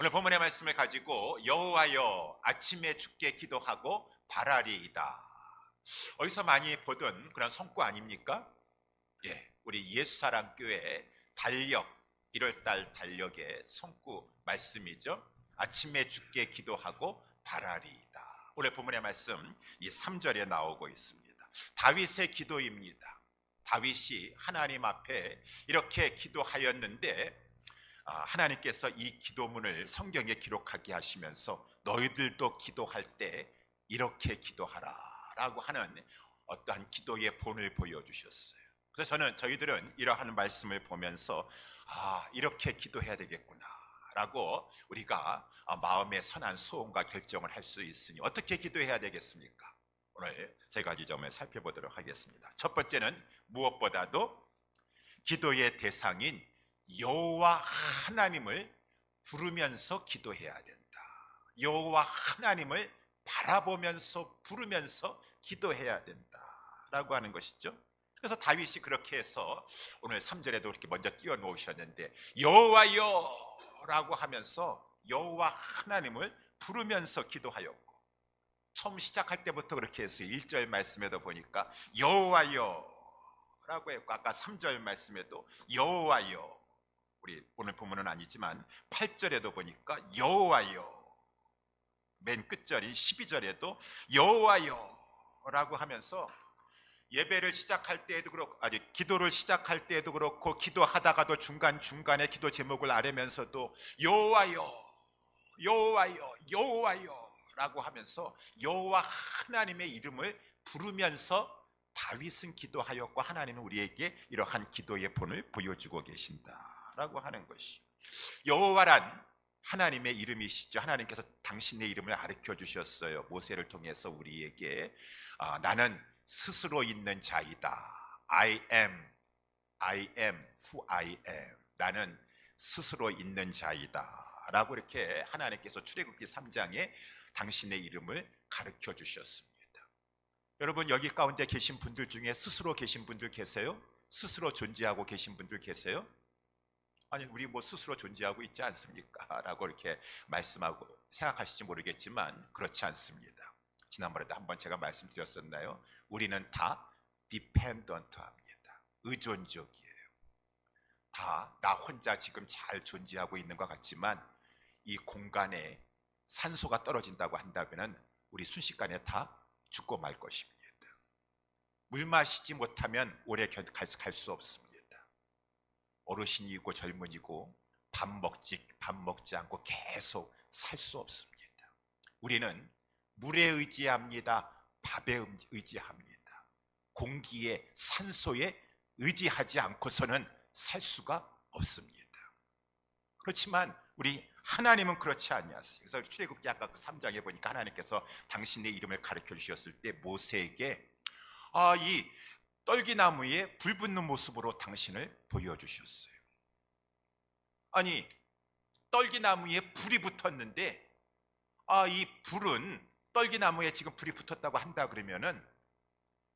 오늘 본문의 말씀을 가지고 여호와여 아침에 주께 기도하고 바라리이다. 어디서 많이 보던 그런 성구 아닙니까? 예, 우리 예수사랑교회 달력 1월달 달력의 성구 말씀이죠. 아침에 주께 기도하고 바라리이다. 오늘 본문의 말씀 이 3절에 나오고 있습니다. 다윗의 기도입니다. 다윗이 하나님 앞에 이렇게 기도하였는데 하나님께서 이 기도문을 성경에 기록하게 하시면서 너희들도 기도할 때 이렇게 기도하라 라고 하는 어떠한 기도의 본을 보여주셨어요. 그래서 저희들은 이러한 말씀을 보면서 이렇게 기도해야 되겠구나 라고 우리가 마음의 선한 소원과 결정을 할 수 있으니 어떻게 기도해야 되겠습니까? 오늘 세 가지 점을 살펴보도록 하겠습니다. 첫 번째는 무엇보다도 기도의 대상인 여호와 하나님을 부르면서 기도해야 된다. 여호와 하나님을 바라보면서 부르면서 기도해야 된다라고 하는 것이죠. 그래서 다윗이 그렇게 해서 오늘 3절에도 이렇게 먼저 띄워 놓으셨는데 여호와여 라고 하면서 여호와 하나님을 부르면서 기도하였고, 처음 시작할 때부터 그렇게 했어요. 1절 말씀에도 보니까 여호와여 라고 했고, 아까 3절 말씀에도 여호와여, 우리 오늘 본문은 아니지만 8절에도 보니까 여호와여, 맨 끝절인 12절에도 여호와여 라고 하면서 예배를 시작할 때에도 그렇고, 기도를 시작할 때에도 그렇고, 기도하다가도 중간중간에 기도 제목을 아뢰면서도 여호와여 여호와여 여호와여 라고 하면서 여호와 하나님의 이름을 부르면서 다윗은 기도하였고 하나님은 우리에게 이러한 기도의 본을 보여주고 계신다라고 하는 것이, 여호와란 하나님의 이름이시죠. 하나님께서 당신의 이름을 가르쳐 주셨어요. 모세를 통해서 우리에게 나는 스스로 있는 자이다. I am who I am. 나는 스스로 있는 자이다 라고 이렇게 하나님께서 출애굽기 3장에 당신의 이름을 가르쳐 주셨습니다. 여러분, 여기 가운데 계신 분들 중에 스스로 계신 분들 계세요? 스스로 존재하고 계신 분들 계세요? 아니, 우리 뭐 스스로 존재하고 있지 않습니까? 라고 이렇게 말씀하고 생각하실지 모르겠지만 그렇지 않습니다. 지난번에도 한번 제가 말씀드렸었나요? 우리는 다 디펜던트합니다. 의존적이에요. 다 나 혼자 지금 잘 존재하고 있는 것 같지만 이 공간에 산소가 떨어진다고 한다면 우리 순식간에 다 죽고 말 것입니다. 물 마시지 못하면 오래 갈 수 없습니다. 어르신이고 젊은이고 밥 먹지 않고 계속 살 수 없습니다. 우리는 물에 의지합니다. 밥에 의지합니다. 공기에, 산소에 의지하지 않고서는 살 수가 없습니다. 그렇지만 우리 하나님은 그렇지 아니하세요. 그래서 출애굽기 아까 그 3장에 보니까 하나님께서 당신의 이름을 가르쳐 주셨을 때 모세에게 이 떨기나무에 불 붙는 모습으로 당신을 보여주셨어요. 아니, 떨기나무에 불이 붙었는데 이 불은, 떨기나무에 지금 불이 붙었다고 한다 그러면은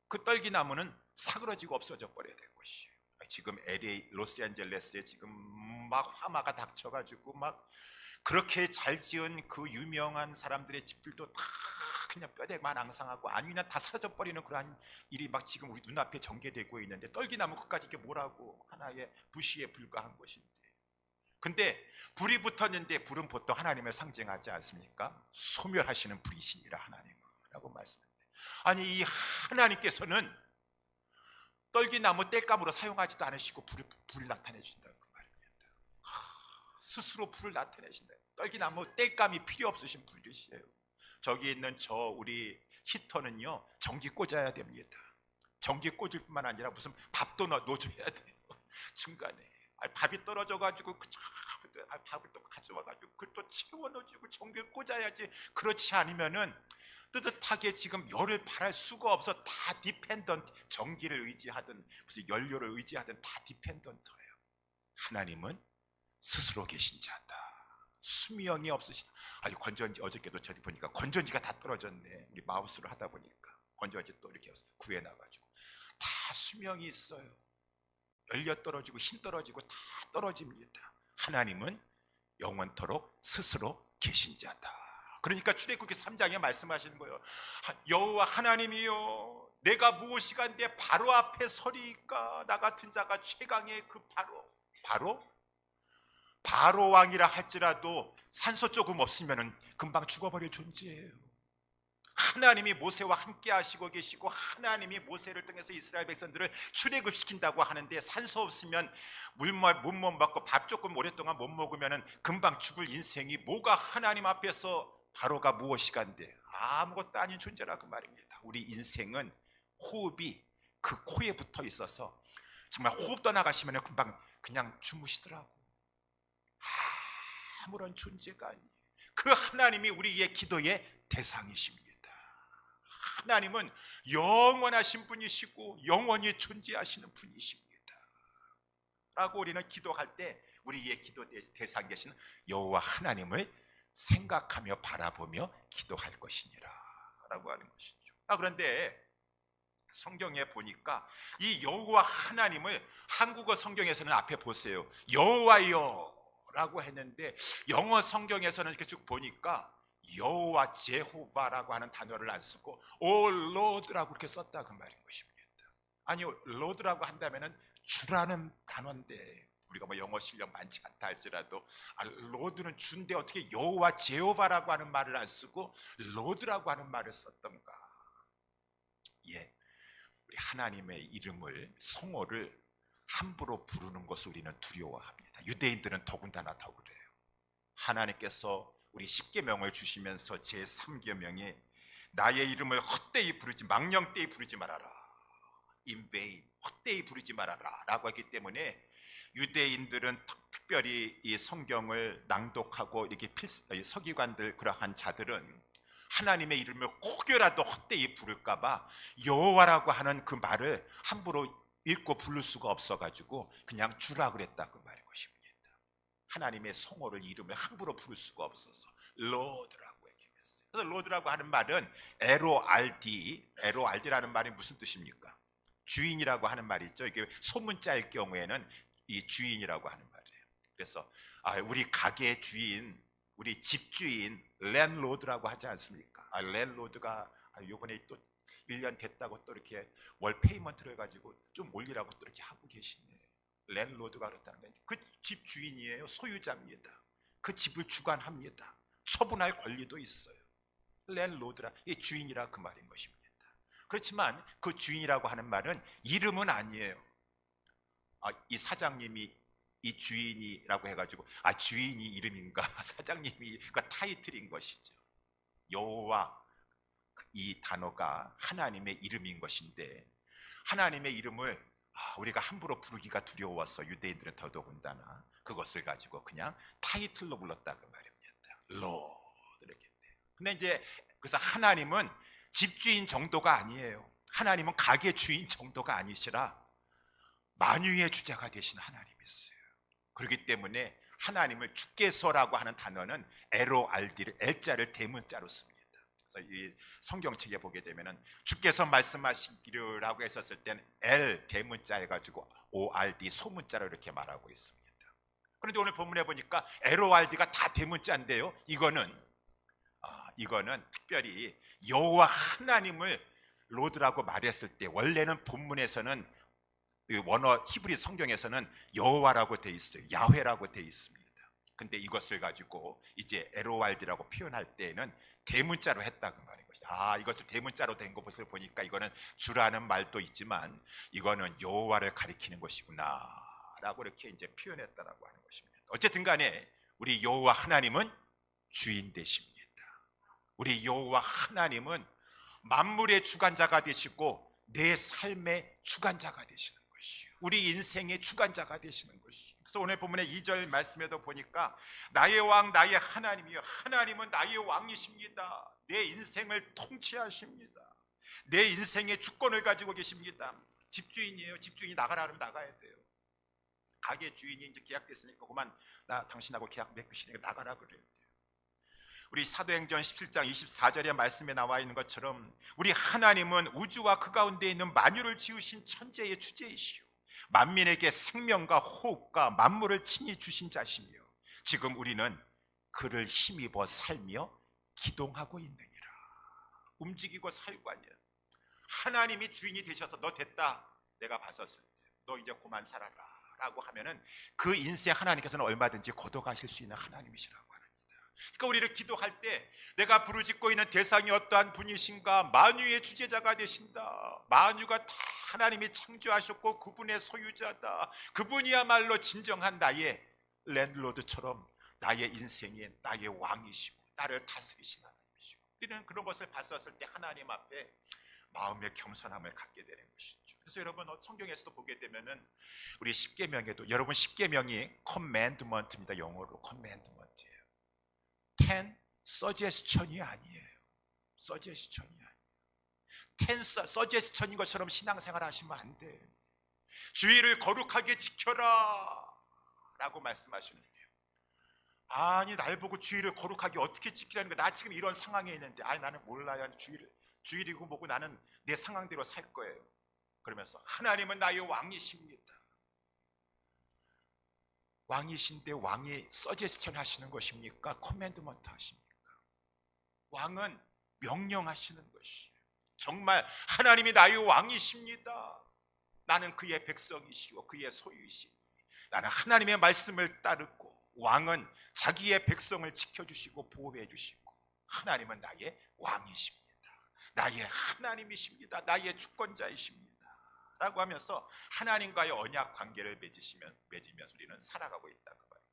그 떨기나무는 사그러지고 없어져 버려야 될 것이에요. 지금 LA, 로스앤젤레스에 지금 막 화마가 닥쳐가지고 막 그렇게 잘 지은 그 유명한 사람들의 집들도 다 그냥 뼈대만 앙상하고 아니면 다 사라져 버리는 그러한 일이 막 지금 우리 눈앞에 전개되고 있는데, 떨기나무 끝까지 이게 뭐라고, 하나의 부시에 불과한 것인데. 근데 불이 붙었는데 불은 보통 하나님을 상징하지 않습니까? 소멸하시는 불이시니라 하나님은 라고 말씀합니다. 아니, 이 하나님께서는 떨기나무 땔감으로 사용하지도 않으시고 불을 나타내 주신다는 그 말입니다. 스스로 불을 나타내신다. 떨기나무 땔감이 필요 없으신 분이시에요. 저기 있는 우리 히터는요, 전기 꽂아야 됩니다. 전기 꽂을 뿐만 아니라 무슨 밥도 넣어줘야 돼요. 중간에 밥이 떨어져가지고 밥을 또 가져와가지고 그걸 또 채워 넣어주고 전기를 꽂아야지. 그렇지 않으면은 뜨뜻하게 지금 열을 발할 수가 없어. 다 디펜던트, 전기를 의지하든 무슨 연료를 의지하든 다 디펜던트예요. 하나님은 스스로 계신 자다. 수명이 없으시다. 아니, 건전지, 어저께도 저기 보니까 건전지가 다 떨어졌네. 우리 마우스를 하다 보니까 건전지 또 이렇게 구해놔가지고 다 수명이 있어요. 열려 떨어지고 힘 떨어지고 다 떨어집니다. 하나님은 영원토록 스스로 계신 자다. 그러니까 출애굽기 3장에 말씀하시는 거예요. 여호와 하나님이여, 내가 무엇이간데 바로 앞에 서리이까. 나 같은 자가 최강의 그 바로 왕이라 할지라도 산소 조금 없으면 금방 죽어버릴 존재예요. 하나님이 모세와 함께 하시고 계시고, 하나님이 모세를 통해서 이스라엘 백성들을 출애굽시킨다고 하는데, 산소 없으면 물 못 먹고 밥 조금 오랫동안 못 먹으면 금방 죽을 인생이 뭐가 하나님 앞에서 바로가 무엇이간데 아무것도 아닌 존재라 그 말입니다. 우리 인생은 호흡이 그 코에 붙어 있어서 정말 호흡 떠나가시면 금방 그냥 주무시더라고. 아무런 존재가 아니에요. 그 하나님이 우리의 기도의 대상이십니다. 하나님은 영원하신 분이시고 영원히 존재하시는 분이십니다 라고 우리는 기도할 때 우리의 기도 대상 되신 여호와 하나님을 생각하며 바라보며 기도할 것이니라 라고 하는 것이죠. 그런데 성경에 보니까 이 여호와 하나님을 한국어 성경에서는 앞에 보세요, 여호와여 라고 했는데, 영어 성경에서는 이렇게 쭉 보니까 여호와 제호바라고 하는 단어를 안 쓰고 오 로드라고 이렇게 썼다 그 말인 것입니다. 아니요, 로드라고 한다면은 주라는 단어인데, 우리가 뭐 영어 실력 많지 않다 할지라도 로드는 주인데 어떻게 여호와 제호바라고 하는 말을 안 쓰고 로드라고 하는 말을 썼던가. 예, 우리 하나님의 이름을, 성호를 함부로 부르는 것을 우리는 두려워합니다. 유대인들은 더군다나 더 그래요. 하나님께서 우리 십계명을 주시면서 제3계명에 나의 이름을 헛되이 부르지, 망령되이 부르지 말아라, in vain, 헛되이 부르지 말아라 라고 했기 때문에 유대인들은 특별히 이 성경을 낭독하고 이렇게 서기관들, 그러한 자들은 하나님의 이름을 혹여라도 헛되이 부를까봐 여호와라고 하는 그 말을 함부로 읽고 부를 수가 없어가지고 그냥 주라 그랬다 그 말인 것입니다. 하나님의 성호를, 이름을 함부로 부를 수가 없어서 로드라고 얘기했어요. 그래서 로드라고 하는 말은 LORD라는 말이 무슨 뜻입니까? 주인이라고 하는 말이 있죠. 이게 소문자일 경우에는 이 주인이라고 하는 말이에요. 그래서 우리 가게 주인, 우리 집주인 랜로드라고 하지 않습니까? 랜로드가 요번에 또 1년 됐다고 또 이렇게 월 페이먼트를 가지고 좀 올리라고 또 이렇게 하고 계시네. 랜로드가 그렇다는 거예요. 그 집 주인이에요. 소유자입니다. 그 집을 주관합니다. 처분할 권리도 있어요. 랜로드라, 이 주인이라 그 말인 것입니다. 그렇지만 그 주인이라고 하는 말은 이름은 아니에요. 이 사장님이 이 주인이라고 해가지고 주인이 이름인가 사장님이 그 타이틀인 것이죠. 여호와, 이 단어가 하나님의 이름인 것인데, 하나님의 이름을 우리가 함부로 부르기가 두려워서 유대인들은 더더군다나 그것을 가지고 그냥 타이틀로 불렀다 그 말입니다. 로드 이렇게. 근데 이제 그래서 하나님은 집주인 정도가 아니에요. 하나님은 가게 주인 정도가 아니시라 만유의 주자가 되신 하나님이세요. 그렇기 때문에 하나님을 주께서라고 하는 단어는 LORD를 L자를 대문자로 씁니다. 그래서 이 성경책에 보게 되면은 주께서 말씀하시기라고 했었을 때는 L 대문자 해가지고 ORD 소문자로 이렇게 말하고 있습니다. 그런데 오늘 본문에 보니까 LORD가 다 대문자인데요. 이거는 특별히 여호와 하나님을 로드라고 말했을 때, 원래는 본문에서는 원어 히브리 성경에서는 여호와라고 돼 있어요. 야훼라고 돼 있습니다. 근데 이것을 가지고 이제 LORD라고 표현할 때에는 대문자로 했다 그 말인 것이다. 이것을 대문자로 된 것을 보니까 이거는 주라는 말도 있지만 이거는 여호와를 가리키는 것이구나 라고 이렇게 이제 표현했다라고 하는 것입니다. 어쨌든 간에 우리 여호와 하나님은 주인 되십니다. 우리 여호와 하나님은 만물의 주관자가 되시고 내 삶의 주관자가 되시는 것이요, 우리 인생의 주관자가 되시는 것이요. 그래서 오늘 본문의 2절 말씀에도 보니까 나의 왕 나의 하나님이요, 하나님은 나의 왕이십니다. 내 인생을 통치하십니다. 내 인생의 주권을 가지고 계십니다. 집주인이에요. 집주인이 나가라 하면 나가야 돼요. 가게 주인이 이제 계약됐으니까 그만 나 당신하고 계약 맺으시니까 나가라 그래요. 우리 사도행전 17장 24절의 말씀에 나와 있는 것처럼 우리 하나님은 우주와 그 가운데 있는 만유를 지으신 천재의 주제이시오, 만민에게 생명과 호흡과 만물을 친히 주신 자시며 지금 우리는 그를 힘입어 살며 기동하고 있느니라. 움직이고 살고 아니야. 하나님이 주인이 되셔서 너 됐다, 내가 봤었을 때 너 이제 그만 살아라 라고 하면은 그 인생 하나님께서는 얼마든지 걷어가실 수 있는 하나님이시라고 합니다. 그러니까 우리를 기도할 때 내가 부르짖고 있는 대상이 어떠한 분이신가, 만유의 주제자가 되신다, 만유가 다 하나님이 창조하셨고 그분의 소유자다, 그분이야말로 진정한 나의 랜드로드처럼 나의 인생의 나의 왕이시고 나를 다스리신 하나님이시고, 우리는 그런 것을 봤었을 때 하나님 앞에 마음의 겸손함을 갖게 되는 것이죠. 그래서 여러분 성경에서도 보게 되면은 우리 십계명에도, 여러분 십계명이 commandment입니다. 영어로 commandment이에요. 10 suggestion이 아니에요. suggestion이 아니에요. 10 suggestion인 것처럼 신앙생활 하시면 안 돼. 주의를 거룩하게 지켜라 라고 말씀하시는데요. 아니 날 보고 주의를 거룩하게 어떻게 지키라는 거야. 나 지금 이런 상황에 있는데 아니 나는 몰라요. 주의리고 뭐고 나는 내 상황대로 살 거예요. 그러면서 하나님은 나의 왕이십니다. 왕이신데 왕이 서제스천 하시는 것입니까? 커맨드먼트 하십니까? 왕은 명령하시는 것이에요. 정말 하나님이 나의 왕이십니다. 나는 그의 백성이시고 그의 소유이시니 나는 하나님의 말씀을 따르고, 왕은 자기의 백성을 지켜주시고 보호해 주시고, 하나님은 나의 왕이십니다. 나의 하나님이십니다. 나의 주권자이십니다 라고 하면서 하나님과의 언약 관계를 맺으면서 우리는 살아가고 있다는 말입니다.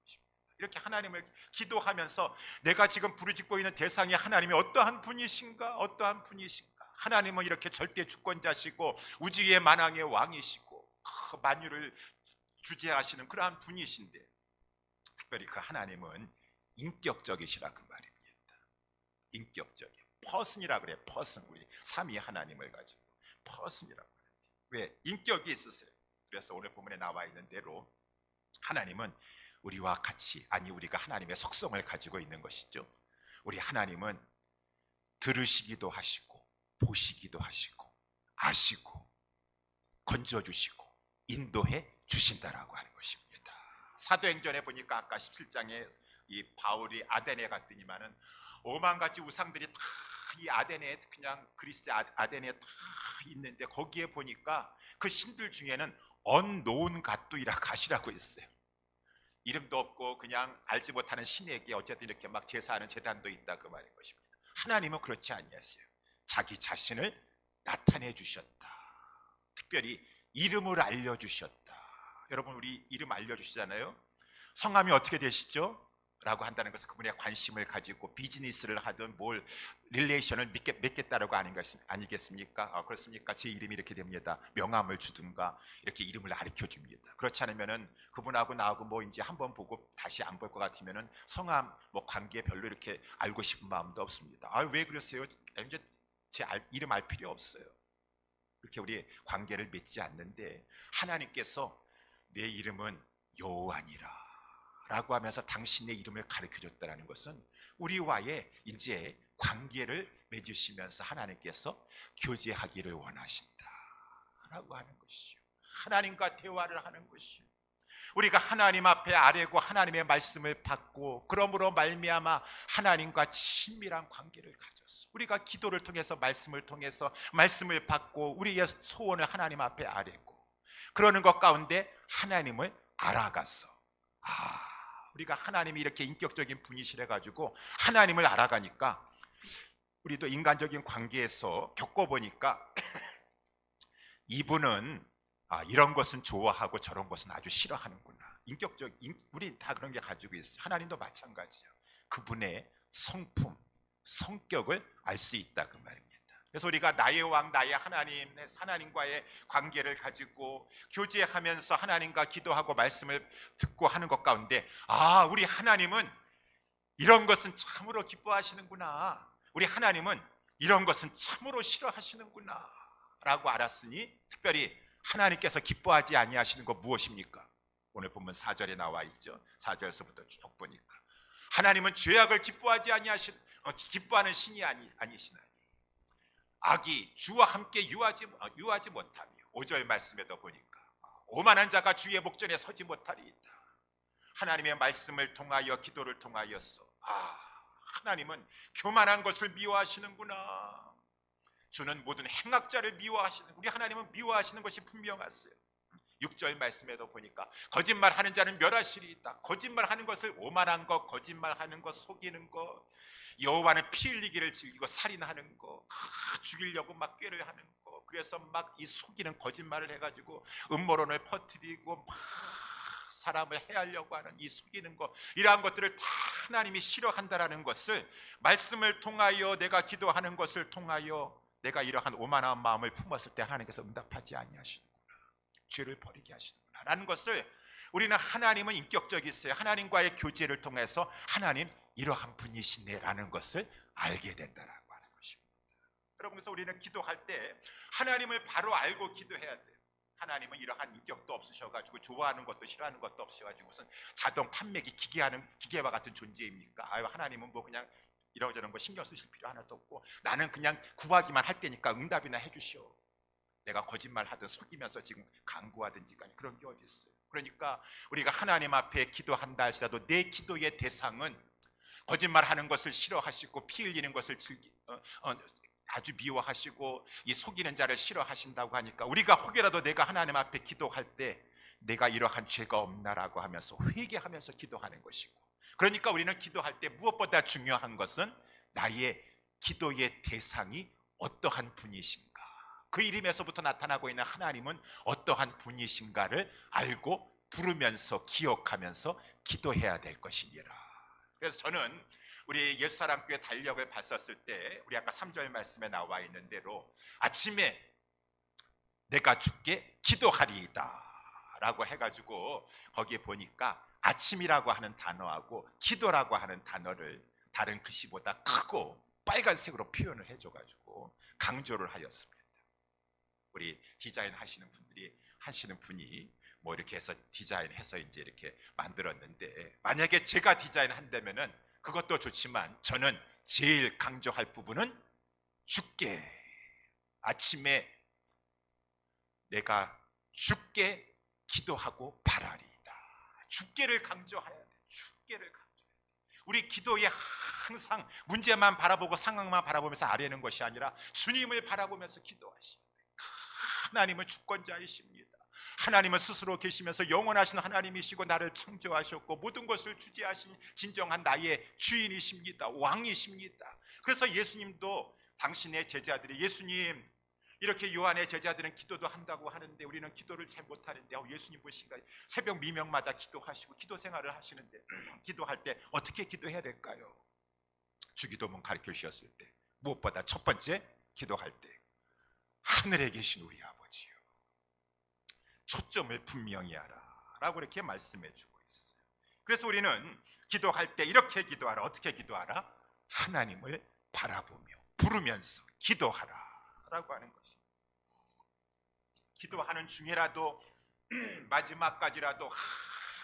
이렇게 하나님을 기도하면서 내가 지금 부르짖고 있는 대상이 하나님이 어떠한 분이신가, 어떠한 분이신가. 하나님은 이렇게 절대 주권자시고 우주의 만왕의 왕이시고 만유를 주재하시는 그러한 분이신데, 특별히 그 하나님은 인격적이시라 그 말입니다. 인격적인 퍼슨이라 그래. 퍼슨, 우리 삼위 하나님을 가지고 퍼슨이라고 하는데 왜? 인격이 있으세요. 그래서 오늘 본문에 나와 있는 대로 하나님은 우리와 같이, 아니 우리가 하나님의 속성을 가지고 있는 것이죠. 우리 하나님은 들으시기도 하시고 보시기도 하시고 아시고 건져주시고 인도해 주신다라고 하는 것입니다. 사도행전에 보니까 아까 17장에 이 바울이 아데네 갔더니만은 오만 가지 우상들이 다 이 아데네에, 그냥 그리스 아데네에 다 있는데 거기에 보니까 그 신들 중에는 언노운 갓두이라 갓이라고 있어요. 이름도 없고 그냥 알지 못하는 신에게 어쨌든 이렇게 막 제사하는 제단도 있다 그 말인 것입니다. 하나님은 그렇지 아니하세요. 자기 자신을 나타내 주셨다. 특별히 이름을 알려주셨다. 여러분 우리 이름 알려주시잖아요. 성함이 어떻게 되시죠? 라고 한다는 것은 그분의 관심을 가지고 비즈니스를 하든 뭘 릴레이션을 맺겠다라고 아니겠습니까? 그렇습니까? 제 이름이 이렇게 됩니다. 명함을 주든가 이렇게 이름을 가르쳐 줍니다. 그렇지 않으면은 그분하고 나하고 뭐 이제 한번 보고 다시 안 볼 것 같으면은 성함 뭐 관계 별로 이렇게 알고 싶은 마음도 없습니다. 왜 그러세요? 이제 제 이름 알 필요 없어요. 그렇게 우리 관계를 맺지 않는데, 하나님께서 내 이름은 여호와니라 라고 하면서 당신의 이름을 가르쳐줬다는 것은 우리와의 이제 관계를 맺으시면서 하나님께서 교제하기를 원하신다 라고 하는 것이요. 하나님과 대화를 하는 것이요. 우리가 하나님 앞에 아뢰고 하나님의 말씀을 받고, 그러므로 말미암아 하나님과 친밀한 관계를 가졌어. 우리가 기도를 통해서 말씀을 통해서 말씀을 받고 우리의 소원을 하나님 앞에 아뢰고, 그러는 것 가운데 하나님을 알아갔어. 우리가 하나님이 이렇게 인격적인 분이시래 가지고 하나님을 알아가니까 우리도 인간적인 관계에서 겪어보니까 이분은 이런 것은 좋아하고 저런 것은 아주 싫어하는구나. 우리 다 그런 게 가지고 있어요. 하나님도 마찬가지예요. 그분의 성품, 성격을 알 수 있다 그 말입니다. 그래서 우리가 나의 왕, 나의 하나님과의 관계를 가지고 교제하면서 하나님과 기도하고 말씀을 듣고 하는 것 가운데, 우리 하나님은 이런 것은 참으로 기뻐하시는구나, 우리 하나님은 이런 것은 참으로 싫어하시는구나 라고 알았으니, 특별히 하나님께서 기뻐하지 아니하시는 것 무엇입니까? 오늘 본문 4절에 나와 있죠. 4절에서부터 쭉 보니까 하나님은 죄악을 기뻐하는 신이 아니시나니 악이 주와 함께 유하지 못하며, 5절 말씀에도 보니까 오만한 자가 주의 목전에 서지 못하리이다. 하나님의 말씀을 통하여 기도를 통하여서 하나님은 교만한 것을 미워하시는구나. 주는 모든 행악자를 미워하시는, 우리 하나님은 미워하시는 것이 분명하세요. 6절 말씀에도 보니까 거짓말하는 자는 멸하시리이다. 거짓말하는 것을 오만한 것, 거짓말하는 것, 속이는 것, 여호와는 피 흘리기를 즐기고 살인하는 것, 죽이려고 막 꾀를 하는 것, 그래서 막 이 속이는 거짓말을 해가지고 음모론을 퍼뜨리고 막 사람을 해하려고 하는 이 속이는 것, 이러한 것들을 다 하나님이 싫어한다라는 것을 말씀을 통하여 내가 기도하는 것을 통하여 내가 이러한 오만한 마음을 품었을 때 하나님께서 응답하지 아니하시는구나, 죄를 버리게 하시는구나 라는 것을, 우리는 하나님은 인격적이세요. 하나님과의 교제를 통해서 하나님 이러한 분이시네 라는 것을 알게 된다라고 하는 것입니다. 여러분, 그래서 우리는 기도할 때 하나님을 바로 알고 기도해야 돼요. 하나님은 이러한 인격도 없으셔가지고 좋아하는 것도 싫어하는 것도 없으셔가지고 무슨 자동 판매기 기계와 같은 존재입니까? 하나님은 뭐 그냥 이러저런 거 신경 쓰실 필요 하나도 없고 나는 그냥 구하기만 할 테니까 응답이나 해주시오. 내가 거짓말하든 속이면서 지금 강구하든지 간에 그런 게 어디 있어요. 그러니까 우리가 하나님 앞에 기도한다 할지라도 내 기도의 대상은 거짓말하는 것을 싫어하시고 피 흘리는 것을 아주 미워하시고 이 속이는 자를 싫어하신다고 하니까 우리가 혹여라도 내가 하나님 앞에 기도할 때 내가 이러한 죄가 없나라고 하면서 회개하면서 기도하는 것이고, 그러니까 우리는 기도할 때 무엇보다 중요한 것은 나의 기도의 대상이 어떠한 분이신가, 그 이름에서부터 나타나고 있는 하나님은 어떠한 분이신가를 알고 부르면서 기억하면서 기도해야 될 것이니라. 그래서 저는 우리 옛사람교회 달력을 봤었을 때 우리 아까 3절 말씀에 나와 있는 대로 아침에 내가 주께 기도하리이다 라고 해가지고 거기에 보니까 아침이라고 하는 단어하고 기도라고 하는 단어를 다른 글씨보다 크고 빨간색으로 표현을 해줘가지고 강조를 하였습니다. 우리 디자인 하시는 분이 뭐 이렇게 해서 디자인해서 이제 이렇게 만들었는데, 만약에 제가 디자인 한다면은 그것도 좋지만 저는 제일 강조할 부분은 주께, 아침에 내가 주께 기도하고 바라리이다. 주께를 강조해야 돼. 주께를 강조해야 돼. 우리 기도에 항상 문제만 바라보고 상황만 바라보면서 아뢰는 것이 아니라 주님을 바라보면서 기도하시면 돼. 하나님은 주권자이십니다. 하나님은 스스로 계시면서 영원하신 하나님이시고 나를 창조하셨고 모든 것을 주재하신 진정한 나의 주인이십니다. 왕이십니다. 그래서 예수님도 당신의 제자들이, 예수님 이렇게 요한의 제자들은 기도도 한다고 하는데 우리는 기도를 잘 못하는데 예수님 보신가 새벽 미명마다 기도하시고 기도 생활을 하시는데 기도할 때 어떻게 기도해야 될까요? 주기도문 가르쳐 주셨을 때 무엇보다 첫 번째, 기도할 때 하늘에 계신 우리 아버지요, 초점을 분명히 하라 라고 이렇게 말씀해 주고 있어요. 그래서 우리는 기도할 때 이렇게 기도하라. 어떻게 기도하라? 하나님을 바라보며 부르면서 기도하라 라고 하는 것입니다. 기도하는 중에라도 마지막까지라도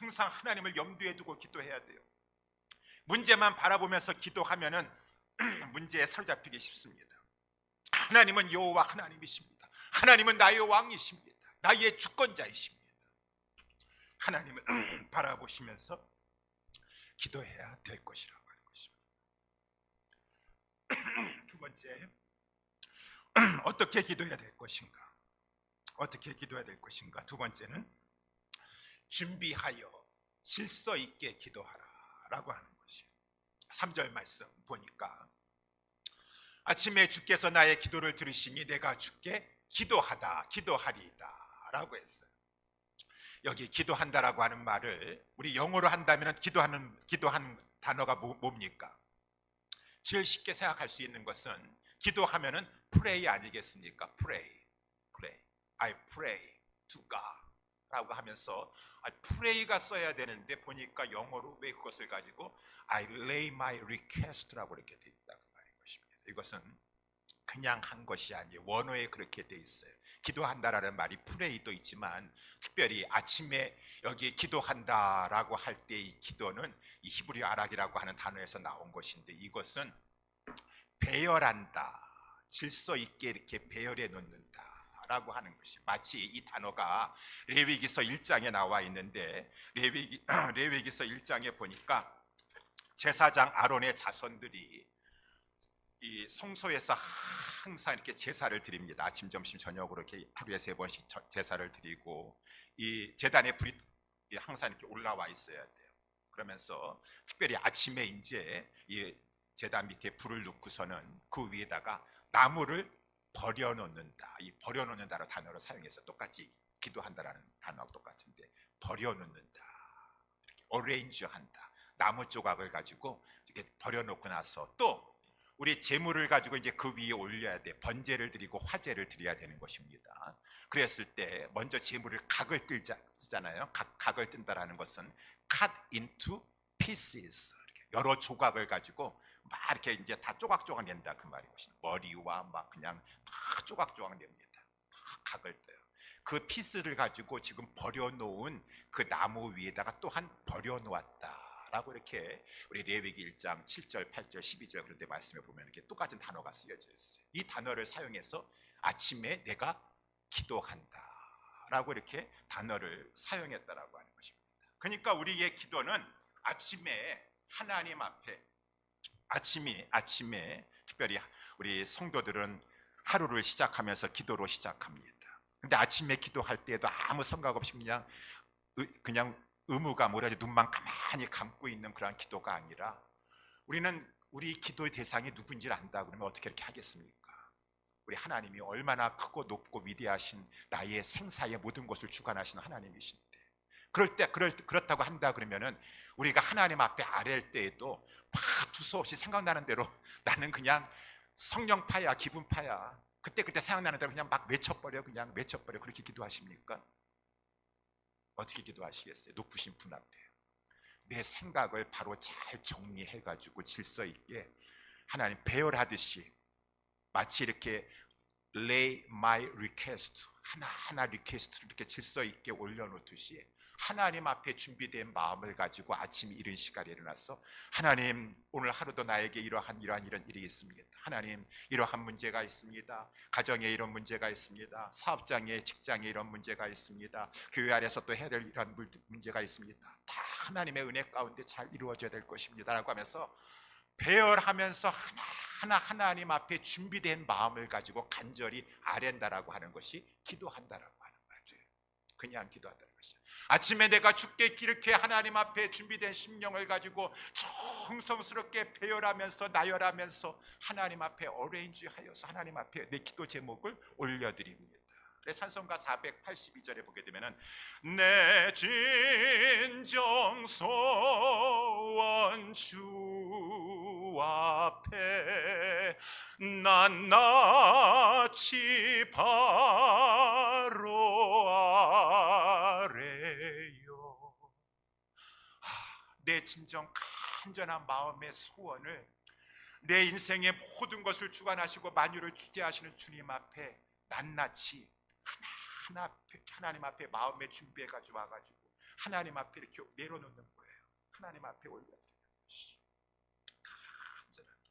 항상 하나님을 염두에 두고 기도해야 돼요. 문제만 바라보면서 기도하면은 문제에 사로잡히기 쉽습니다. 하나님은 여호와 하나님이십니다. 하나님은 나의 왕이십니다. 나의 주권자이십니다. 하나님을 바라보시면서 기도해야 될 것이라고 하는 것입니다. 두 번째, 어떻게 기도해야 될 것인가? 어떻게 기도해야 될 것인가? 두 번째는 준비하여 질서 있게 기도하라 라고 하는 것이에요. 3절 말씀 보니까 아침에 주께서 나의 기도를 들으시니 내가 주께 기도하리이다 라고 했어요. 여기 기도한다라고 하는 말을 우리 영어로 한다면 기도하는 단어가 뭡니까? 제일 쉽게 생각할 수 있는 것은 기도하면은 pray 아니겠습니까? pray. I pray to God 라고 하면서 pray가 써야 되는데 보니까 영어로 왜 그것을 가지고 I lay my request라고 이렇게 되어 있다고 말인 것입니다. 이것은 그냥 한 것이 아니에요. 원어에 그렇게 되어 있어요. 기도한다라는 말이 pray도 있지만 특별히 아침에 여기 기도한다라고 할 때 이 기도는 이 히브리 아락이라고 하는 단어에서 나온 것인데, 이것은 배열한다, 질서 있게 이렇게 배열해 놓는다 라고 하는 것이, 마치 이 단어가 레위기서 1장에 나와 있는데 레위기서 1장에 보니까 제사장 아론의 자손들이 이 성소에서 항상 이렇게 제사를 드립니다. 아침, 점심, 저녁으로 이렇게 하루에 3번씩 제사를 드리고, 이 제단에 불이 항상 이렇게 올라와 있어야 돼요. 그러면서 특별히 아침에 이제 이 제단 밑에 불을 놓고서는 그 위에다가 나무를 버려놓는다. 이 버려놓는다라는 단어를 사용해서 똑같이 기도한다라는 단어하고 똑같은데, 버려놓는다, 이렇게 어레인지한다. 나무 조각을 가지고 이렇게 버려놓고 나서 또 우리 제물을 가지고 이제 그 위에 올려야 돼. 번제를 드리고 화제를 드려야 되는 것입니다. 그랬을 때 먼저 제물을 각을 뜨잖아요. 각을 뜬다라는 것은 cut into pieces, 여러 조각을 가지고 막 이렇게 이제 다 조각조각 낸다 그 말이거든요. 머리와 막 그냥 다 조각조각 냅니다. 다 각을 떠요. 그 피스를 가지고 지금 버려놓은 그 나무 위에다가 또한 버려놓았다 라고 이렇게 우리 레위기 1장 7절, 8절, 12절 그런 데 말씀에 보면 이렇게 똑같은 단어가 쓰여져 있어요. 이 단어를 사용해서 아침에 내가 기도한다 라고 이렇게 단어를 사용했다라고 하는 것입니다. 그러니까 우리의 기도는 아침에 하나님 앞에, 아침에 특별히 우리 성도들은 하루를 시작하면서 기도로 시작합니다. 근데 아침에 기도할 때에도 아무 생각 없이 그냥 의무가 뭐라지 눈만 가만히 감고 있는 그런 기도가 아니라, 우리는 우리 기도의 대상이 누군지를 안다 그러면 어떻게 이렇게 하겠습니까? 우리 하나님이 얼마나 크고 높고 위대하신 나의 생사의 모든 것을 주관하시는 하나님이신데, 그렇다고 한다 그러면은 우리가 하나님 앞에 아랠 때에도 막 두서없이 생각나는 대로 나는 그냥 성령파야, 기분파야, 그때 생각나는 대로 그냥 막 외쳐버려 그렇게 기도하십니까? 어떻게 기도하시겠어요? 높으신 분 앞에 내 생각을 바로 잘 정리해가지고 질서 있게 하나님 배열하듯이, 마치 이렇게 lay my request, 하나하나 리퀘스트를 이렇게 질서 있게 올려놓듯이 하나님 앞에 준비된 마음을 가지고 아침 이른 시간에 일어나서, 하나님 오늘 하루도 나에게 이러한 일이 있습니다. 하나님 이러한 문제가 있습니다. 가정에 이런 문제가 있습니다. 사업장에, 직장에 이런 문제가 있습니다. 교회 안에서 또 해야 될 이런 문제가 있습니다. 다 하나님의 은혜 가운데 잘 이루어져야 될 것입니다 라고 하면서 배열하면서 하나하나 하나님 앞에 준비된 마음을 가지고 간절히 아랜다라고 하는 것이 기도한다라고 하는 말이에요. 그냥 기도한다는 것이죠. 아침에 내가 주께 이렇게 하나님 앞에 준비된 심령을 가지고 정성스럽게 배열하면서 나열하면서 하나님 앞에 어레인지하여서 하나님 앞에 내 기도 제목을 올려드립니다. 찬송가 482절에 보게 되면은 내 진정 소원 주 앞에 낱낱이 바로 아래요. 내 진정 간절한 마음의 소원을, 내 인생의 모든 것을 주관하시고 만유를 주재하시는 주님 앞에 낱낱이 하나님 앞에 마음에 준비해가지고 와가지고 하나님 앞에 이렇게 내려놓는 거예요. 하나님 앞에 올려드리는 것이 간절하게.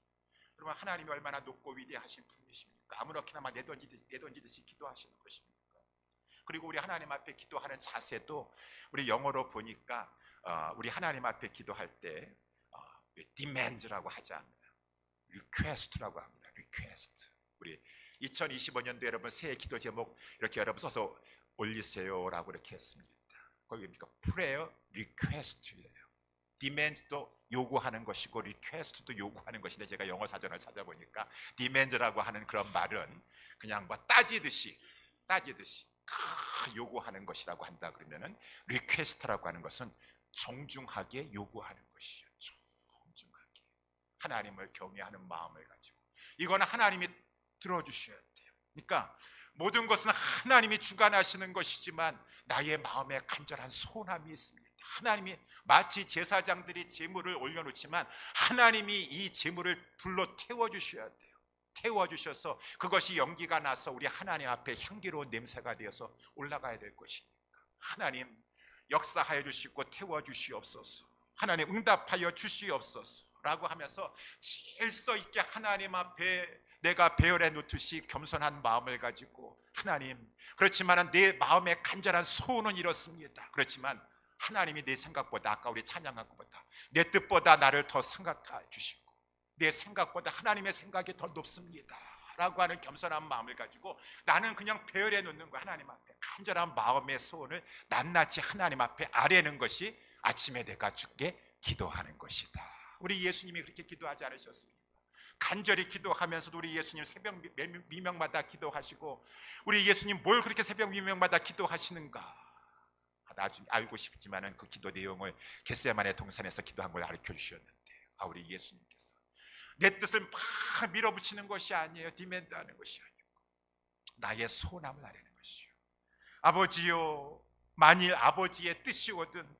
그러면 하나님이 얼마나 높고 위대하신 분이십니까? 아무렇게나만 내던지듯이 기도하시는 것입니까? 그리고 우리 하나님 앞에 기도하는 자세도 우리 영어로 보니까 우리 하나님 앞에 기도할 때 demands라고 하지 않아요. request라고 합니다. request. 우리 2025년도 여러분 새해 기도 제목 이렇게 여러분 써서 올리세요라고 이렇게 했습니다. 거기가 prayer request예요. demand도 요구하는 것이고 request도 요구하는 것인데, 제가 영어 사전을 찾아보니까 demand라고 하는 그런 말은 그냥 뭐 따지듯이 요구하는 것이라고 한다 그러면은, request라고 하는 것은 정중하게 요구하는 것이죠. 정중하게 하나님을 경외하는 마음을 가지고, 이거는 하나님이 들어주셔야 돼요. 그러니까 모든 것은 하나님이 주관하시는 것이지만 나의 마음에 간절한 소원함이 있습니다. 하나님이 마치 제사장들이 제물을 올려놓지만 하나님이 이 제물을 불로 태워주셔야 돼요. 태워주셔서 그것이 연기가 나서 우리 하나님 앞에 향기로운 냄새가 되어서 올라가야 될 것이니까, 하나님 역사하여 주시고 태워주시옵소서, 하나님 응답하여 주시옵소서 라고 하면서 질서 있게 하나님 앞에 내가 배열해 놓듯이 겸손한 마음을 가지고 하나님, 그렇지만 내 마음의 간절한 소원은 이렇습니다. 그렇지만 하나님이 내 생각보다, 아까 우리 찬양한 것보다 내 뜻보다 나를 더 생각해 주시고 내 생각보다 하나님의 생각이 더 높습니다 라고 하는 겸손한 마음을 가지고 나는 그냥 배열해 놓는 거, 하나님 앞에 간절한 마음의 소원을 낱낱이 하나님 앞에 아뢰는 것이 아침에 내가 주께 기도하는 것이다. 우리 예수님이 그렇게 기도하지 않으셨습니까? 간절히 기도하면서도 우리 예수님 새벽 미명마다 기도하시고, 우리 예수님 뭘 그렇게 새벽 미명마다 기도하시는가 나중에 알고 싶지만은 그 기도 내용을 겟세마네 동산에서 기도한 걸 가르쳐 주셨는데, 우리 예수님께서 내 뜻을 막 밀어붙이는 것이 아니에요. 디맨드하는 것이 아니고 나의 소원함을 아뢰는 것이요. 아버지요, 만일 아버지의 뜻이오든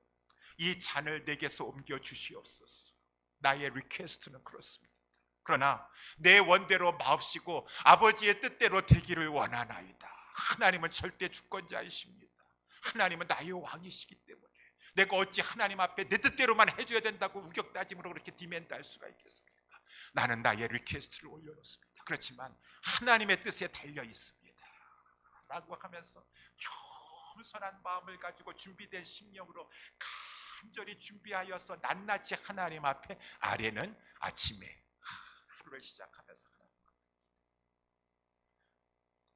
이 잔을 내게서 옮겨 주시옵소서. 나의 리퀘스트는 그렇습니다. 그러나 내 원대로 마옵시고 아버지의 뜻대로 되기를 원하나이다. 하나님은 절대 주권자이십니다. 하나님은 나의 왕이시기 때문에 내가 어찌 하나님 앞에 내 뜻대로만 해줘야 된다고 우격다짐으로 그렇게 디맨드할 수가 있겠습니까? 나는 나의 리퀘스트를 올려놓습니다. 그렇지만 하나님의 뜻에 달려 있습니다 라고 하면서 겸손한 마음을 가지고 준비된 심령으로 간절히 준비하여서 낱낱이 하나님 앞에 아뢰는 아침에 하루를 시작하면서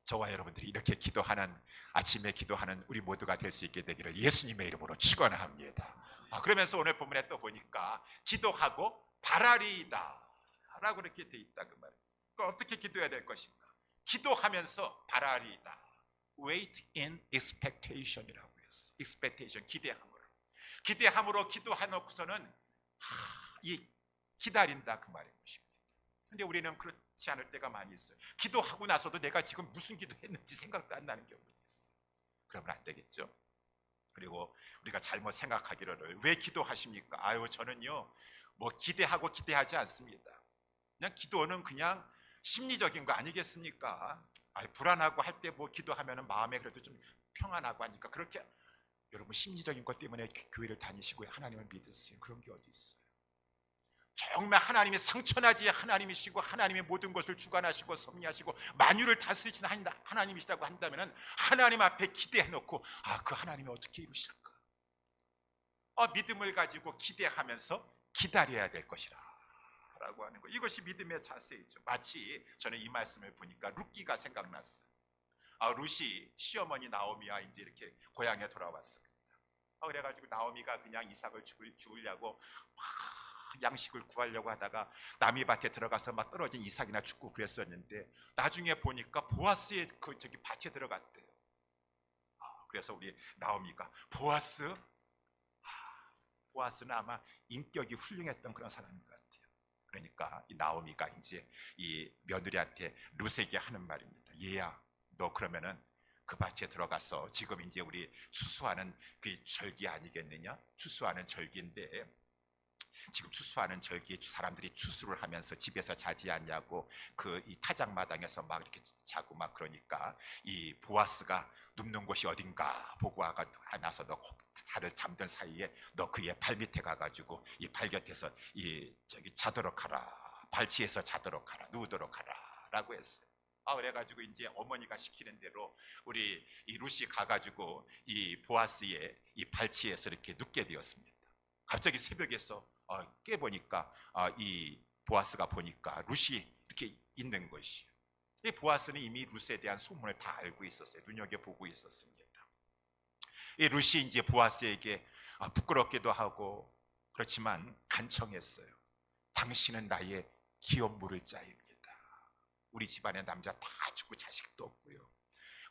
저와 여러분들이 이렇게 기도하는, 아침에 기도하는 우리 모두가 될 수 있게 되기를 예수님의 이름으로 축원합니다. 그러면서 오늘 본문에 또 보니까 기도하고 바라리이다 라고 이렇게 돼 있다 그 말이에요. 어떻게 기도해야 될 것인가? 기도하면서 바라리이다. Wait in expectation이라고 했어. expectation, 기대함으로 기도해놓고서는 이 기다린다 그 말인 것입니다. 근데 우리는 그렇지 않을 때가 많이 있어요. 기도하고 나서도 내가 지금 무슨 기도했는지 생각도 안 나는 경우가 있어요. 그러면 안 되겠죠. 그리고 우리가 잘못 생각하기를 왜 기도하십니까? 저는요 뭐 기대하고 기대하지 않습니다. 그냥 기도는 그냥 심리적인 거 아니겠습니까? 불안하고 할 때 뭐 기도하면 마음에 그래도 좀 평안하고 하니까, 그렇게 여러분 심리적인 것 때문에 교회를 다니시고 하나님을 믿으세요. 그런 게 어디 있어요? 정말 하나님이 상천하지 하나님이시고 하나님의 모든 것을 주관하시고 섭리하시고 만유를 다스리시는 하나님이시라고 한다면 하나님 앞에 기대해놓고 그 하나님이 어떻게 이루실까? 믿음을 가지고 기대하면서 기다려야 될 것이라 라고 하는 거, 이것이 믿음의 자세이죠. 마치 저는 이 말씀을 보니까 룻기가 생각났어요. 룻이 시어머니 나오미와 이제 이렇게 고향에 돌아왔습니다. 그래가지고 나오미가 그냥 이삭을 죽으려고 양식을 구하려고 하다가 나미밭에 들어가서 막 떨어진 이삭이나 죽고 그랬었는데, 나중에 보니까 보아스의 저기 밭에 들어갔대요. 그래서 우리 나오미가 보아스는 아마 인격이 훌륭했던 그런 사람인 것 같아요. 그러니까 이 나오미가 이제 이 며느리한테 룻에게 하는 말입니다. 얘야, 너 그러면은 그 밭에 들어가서 지금 이제 우리 추수하는 그 절기 아니겠느냐? 추수하는 절기인데 지금 추수하는 절기에 사람들이 추수를 하면서 집에서 자지 않냐고 그 이 타작마당에서 막 이렇게 자고 막 그러니까 이 보아스가 눕는 곳이 어딘가 보고 나서 너 다들 잠든 사이에 너 그의 발 밑에 가가지고 이 발 곁에서 이 저기 자도록 하라, 발치에서 자도록 하라, 누우도록 하라라고 했어요. 그래가지고 이제 어머니가 시키는 대로 우리 이 룻이 가가지고 이 보아스의 이 발치에서 이렇게 눕게 되었습니다. 갑자기 새벽에서 깨보니까 이 보아스가 보니까 룻이 이렇게 있는 것이에요. 이 보아스는 이미 룻에 대한 소문을 다 알고 있었어요. 눈여겨보고 있었습니다. 이 룻이 이제 보아스에게 부끄럽기도 하고 그렇지만 간청했어요. 당신은 나의 기업 물을 자입니다. 우리 집안의 남자 다 죽고 자식도 없고요,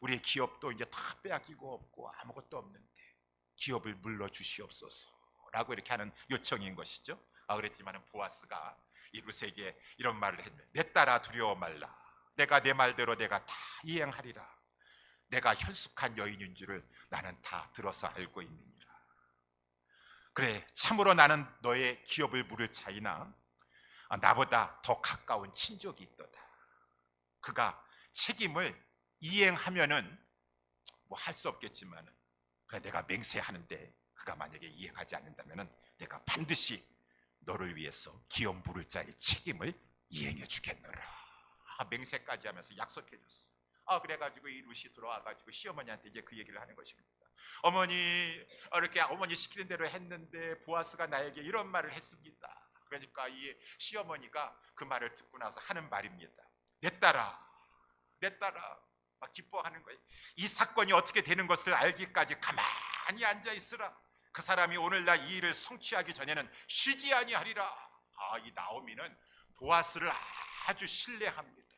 우리의 기업도 이제 다 빼앗기고 없고 아무것도 없는데 기업을 물러 주시옵소서 라고 이렇게 하는 요청인 것이죠. 그랬지만 보아스가 이 룻에게 이런 말을 했네. 내 딸아 두려워 말라. 내가 내 말대로 내가 다 이행하리라. 내가 현숙한 여인인 줄을 나는 다 들어서 알고 있느니라. 그래, 참으로 나는 너의 기업을 물을 자이나 나보다 더 가까운 친족이 있도다. 그가 책임을 이행하면은 뭐 할 수 없겠지만 내가 맹세하는데 그가 만약에 이행하지 않는다면은 내가 반드시 너를 위해서 기업 물을 자의 책임을 이행해 주겠노라 맹세까지 하면서 약속해 줬어. 그래가지고 이 룻이 들어와가지고 시어머니한테 이제 그 얘기를 하는 것입니다. 어머니, 이렇게 어머니 시키는 대로 했는데 보아스가 나에게 이런 말을 했습니다. 그러니까 이 시어머니가 그 말을 듣고 나서 하는 말입니다. 내 딸아 막 기뻐하는 거예요. 이 사건이 어떻게 되는 것을 알기까지 가만히 앉아 있으라. 그 사람이 오늘날 이 일을 성취하기 전에는 쉬지 아니하리라. 이 나오미는 보아스를 아주 신뢰합니다.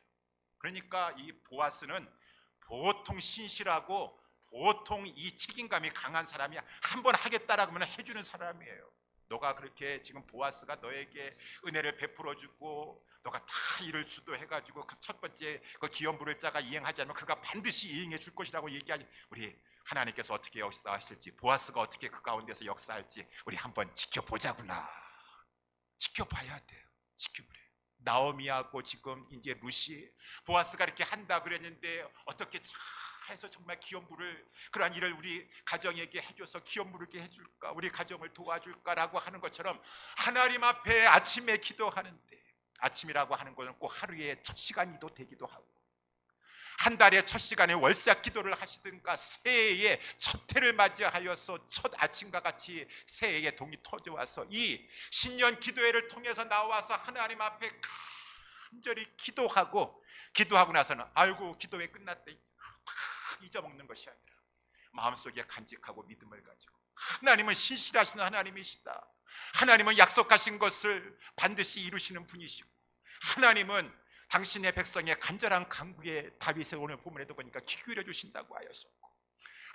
그러니까 이 보아스는 보통 신실하고 보통 이 책임감이 강한 사람이 한번 하겠다라고 하면 해주는 사람이에요. 너가 그렇게 지금 보아스가 너에게 은혜를 베풀어 주고 너가 다 일을 주도해가지고 그 첫 번째 그 기업 부를 자가 이행하지 않으면 그가 반드시 이행해 줄 것이라고 얘기하니 우리 하나님께서 어떻게 역사하실지 보아스가 어떻게 그 가운데서 역사할지 우리 한번 지켜보자구나. 지켜봐야 돼요. 지켜보래. 나오미하고 지금 이제 룻이 보아스가 이렇게 한다 그랬는데 어떻게 잘 해서 정말 기업부를 그러한 일을 우리 가정에게 해줘서 기업 부르게 해줄까, 우리 가정을 도와줄까라고 하는 것처럼 하나님 앞에 아침에 기도하는데, 아침이라고 하는 것은 꼭 하루의 첫 시간이도 되기도 하고 한 달의 첫 시간에 월삭 기도를 하시든가 새해의 첫 해를 맞이하여서 첫 아침과 같이 새해의 동이 터져와서 이 신년 기도회를 통해서 나와서 하나님 앞에 간절히 기도하고 나서는 아이고 기도회 끝났대 잊어먹는 것이 아니라 마음속에 간직하고 믿음을 가지고 하나님은 신실하신 하나님이시다. 하나님은 약속하신 것을 반드시 이루시는 분이시고 하나님은 당신의 백성의 간절한 간구에 다윗의 오늘 본문에도 보니까 귀 기울여 주신다고 하였었고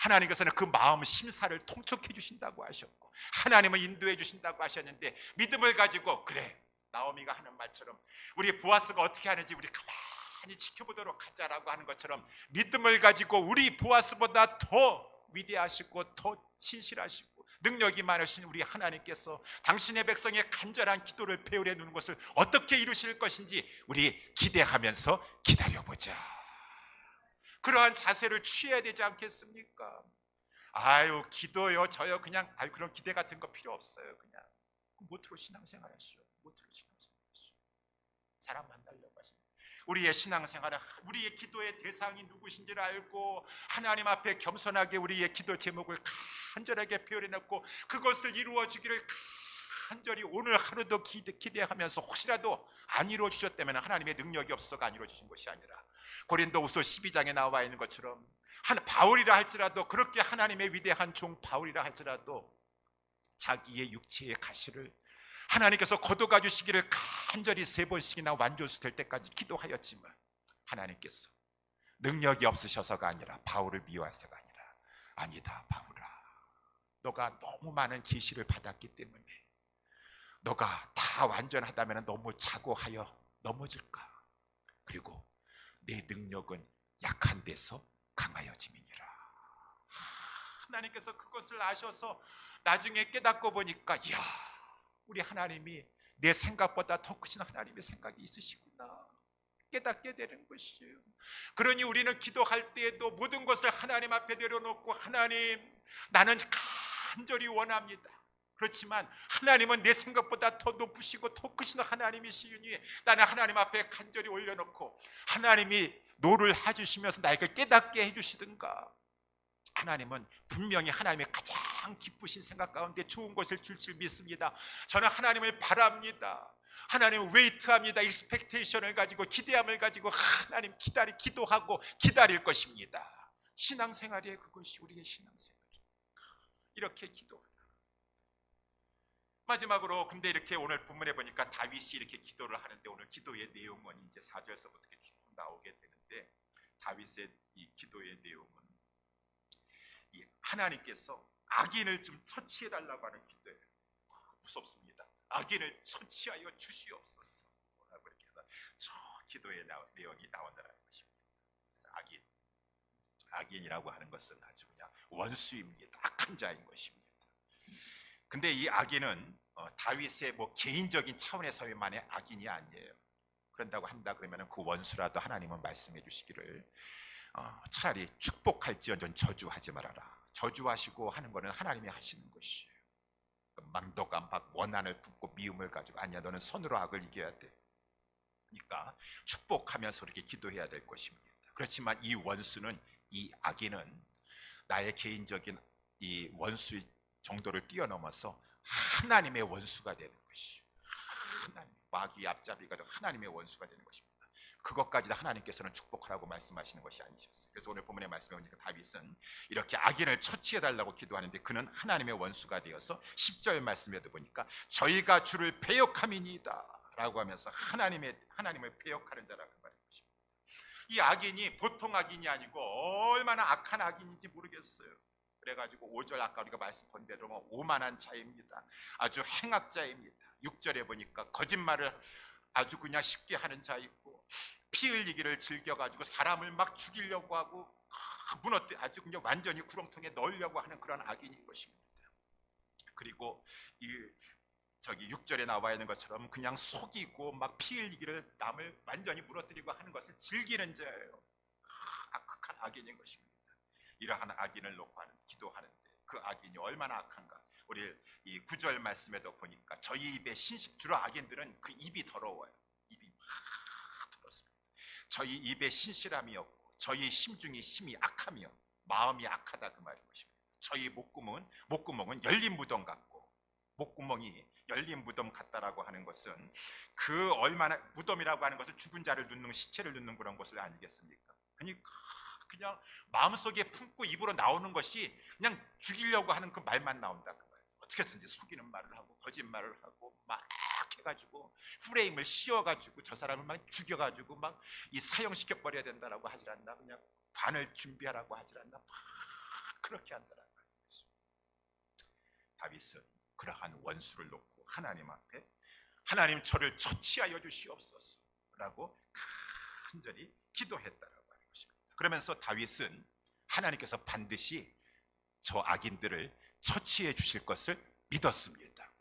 하나님께서는 그 마음 심사를 통촉해 주신다고 하셨고 하나님은 인도해 주신다고 하셨는데 믿음을 가지고 그래 나오미가 하는 말처럼 우리 보아스가 어떻게 하는지 우리 가만히 지켜보도록 하자라고 하는 것처럼 믿음을 가지고 우리 보아스보다 더 위대하시고 더 신실하시고 능력이 많으신 우리 하나님께서 당신의 백성의 간절한 기도를 배울해 놓는 것을 어떻게 이루실 것인지 우리 기대하면서 기다려보자. 그러한 자세를 취해야 되지 않겠습니까? 아유 기도요 저요 그냥 그런 기대 같은 거 필요 없어요. 그냥 모토로 신앙생활 하시오. 모토로 신앙생활 하시오. 사람 만나려고 하시오. 우리의 신앙생활은 우리의 기도의 대상이 누구신지를 알고 하나님 앞에 겸손하게 우리의 기도 제목을 간절하게 표현해놓고 그것을 이루어주기를 간절히 오늘 하루도 기대하면서 혹시라도 안 이루어주셨다면 하나님의 능력이 없어서가 안 이루어주신 것이 아니라 고린도후서 12장에 나와 있는 것처럼 바울이라 할지라도 그렇게 하나님의 위대한 종 바울이라 할지라도 자기의 육체의 가시를 하나님께서 거둬가 주시기를 간절히 3번씩이나 완전수 될 때까지 기도하였지만 하나님께서 능력이 없으셔서가 아니라 바울을 미워해서가 아니라 아니다 바울아 너가 너무 많은 계시를 받았기 때문에 너가 다 완전하다면 너무 자고하여 넘어질까 그리고 내 능력은 약한 데서 강하여짐이니라. 하나님께서 그것을 아셔서 나중에 깨닫고 보니까 이야 우리 하나님이 내 생각보다 더 크신 하나님의 생각이 있으시구나 깨닫게 되는 것이에요. 그러니 우리는 기도할 때에도 모든 것을 하나님 앞에 내려놓고 하나님 나는 간절히 원합니다. 그렇지만 하나님은 내 생각보다 더 높으시고 더 크신 하나님이시니 나는 하나님 앞에 간절히 올려놓고 하나님이 노를 해주시면서 나에게 깨닫게 해주시든가 하나님은 분명히 하나님의 가장 기쁘신 생각 가운데 좋은 것을 줄 줄 믿습니다. 저는 하나님을 바랍니다. 하나님을 웨이트합니다. 익스펙테이션을 가지고 기대함을 가지고 하나님 기도하고 기다릴 것입니다. 신앙생활이에요. 그것이 우리의 신앙생활이에요. 이렇게 기도하라. 마지막으로 근데 이렇게 오늘 본문에 보니까 다윗이 이렇게 기도를 하는데 오늘 기도의 내용은 이제 4절서부터 이렇게 쭉 나오게 되는데 다윗의 이 기도의 내용은 이 하나님께서 악인을 좀 처치해달라고 하는 기도예요. 무섭습니다. 악인을 처치하여 주시옵소서. 라고 이렇게 해서 저 기도의 내용이 나온다는 것입니다. 그래서 악인이라고 하는 것은 아주 그냥 원수입니다. 악한 자인 것입니다. 근데 이 악인은 다윗의 뭐 개인적인 차원에서만의 악인이 아니에요. 그런다고 한다 그러면 그 원수라도 하나님은 말씀해 주시기를 차라리 축복할지언정 저주하지 말아라. 저주하시고 하는 것은 하나님이 하시는 것이에요. 망도가 막 원한을 붓고 미움을 가지고 아니야 너는 선으로 악을 이겨야 돼. 우리가 축복하면서 그렇게 기도해야 될 것입니다. 그렇지만 이 원수는, 이 악인은 나의 개인적인 이 원수 정도를 뛰어넘어서 하나님의 원수가 되는 것이, 하나님, 마귀 앞잡이가 하나님의 원수가 되는 것입니다. 그것까지도 하나님께서는 축복하라고 말씀하시는 것이 아니셨어요. 그래서 오늘 본문의 말씀에 보니까 다윗은 이렇게 악인을 처치해달라고 기도하는데 그는 하나님의 원수가 되어서 10절 말씀에도 보니까 저희가 주를 배역함이니이다 라고 하면서 하나님을 배역하는 자라고 말하는 것입니다. 이 악인이 보통 악인이 아니고 얼마나 악한 악인인지 모르겠어요. 그래가지고 5절 아까 우리가 말씀 본 대로 오만한 자입니다. 아주 행악자입니다. 6절에 보니까 거짓말을 아주 그냥 쉽게 하는 자 있고, 피 흘리기를 즐겨가지고 사람을 막 죽이려고 하고 아주 그냥 완전히 구렁텅이에 넣으려고 하는 그런 악인인 것입니다. 그리고 이 6절에 나와 있는 것처럼 그냥 속이고 막 피 흘리기를, 남을 완전히 무너뜨리고 하는 것을 즐기는 자예요. 악한 악인인 것입니다. 이러한 악인을 놓고 기도하는데 그 악인이 얼마나 악한가. 우리 이 9절 말씀에도 보니까 저희 입에 주로 악인들은 그 입이 더러워요. 입이 막 더럽습니다. 저희 입에 신실함이 없고 저희 심중이 심히 악하며 마음이 악하다 그 말인 것입니다. 저희 목구멍은 열린 무덤 같고, 목구멍이 열린 무덤 같다라고 하는 것은 그 얼마나, 무덤이라고 하는 것은 죽은 자를 눕는, 시체를 눕는 그런 것을 아니겠습니까? 그러니까 그냥 마음속에 품고 입으로 나오는 것이 그냥 죽이려고 하는 그 말만 나온다 그 말. 어떻게든지 속이는 말을 하고 거짓말을 하고 막 해가지고 프레임을 씌워가지고 저 사람을 막 죽여가지고 막 이 사형시켜 버려야 된다라고 하질 않나, 그냥 관을 준비하라고 하질 않나, 막 그렇게 한다라는 거죠. 다윗은 그러한 원수를 놓고 하나님 앞에 하나님 저를 처치하여 주시옵소서 라고 간절히 기도했다라고 하는 것입니다. 그러면서 다윗은 하나님께서 반드시 저 악인들을 처치해 주실 것을 믿었습니다.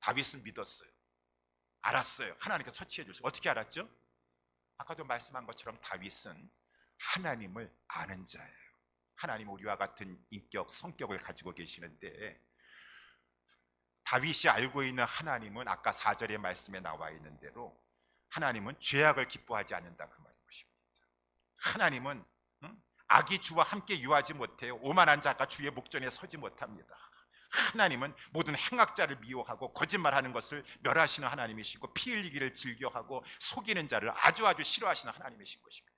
다윗은 믿었어요. 알았어요. 하나님께서 처치해 주실. 어떻게 알았죠? 아까도 말씀한 것처럼 다윗은 하나님을 아는 자예요. 하나님은 우리와 같은 인격, 성격을 가지고 계시는데 다윗이 알고 있는 하나님은 아까 4절의 말씀에 나와 있는 대로 하나님은 죄악을 기뻐하지 않는다 그 말인 것입니다. 하나님은 악이 주와 함께 유하지 못해요. 오만한 자가 주의 목전에 서지 못합니다. 하나님은 모든 행악자를 미워하고 거짓말하는 것을 멸하시는 하나님이시고 피 흘리기를 즐겨하고 속이는 자를 아주 싫어하시는 하나님이신 것입니다.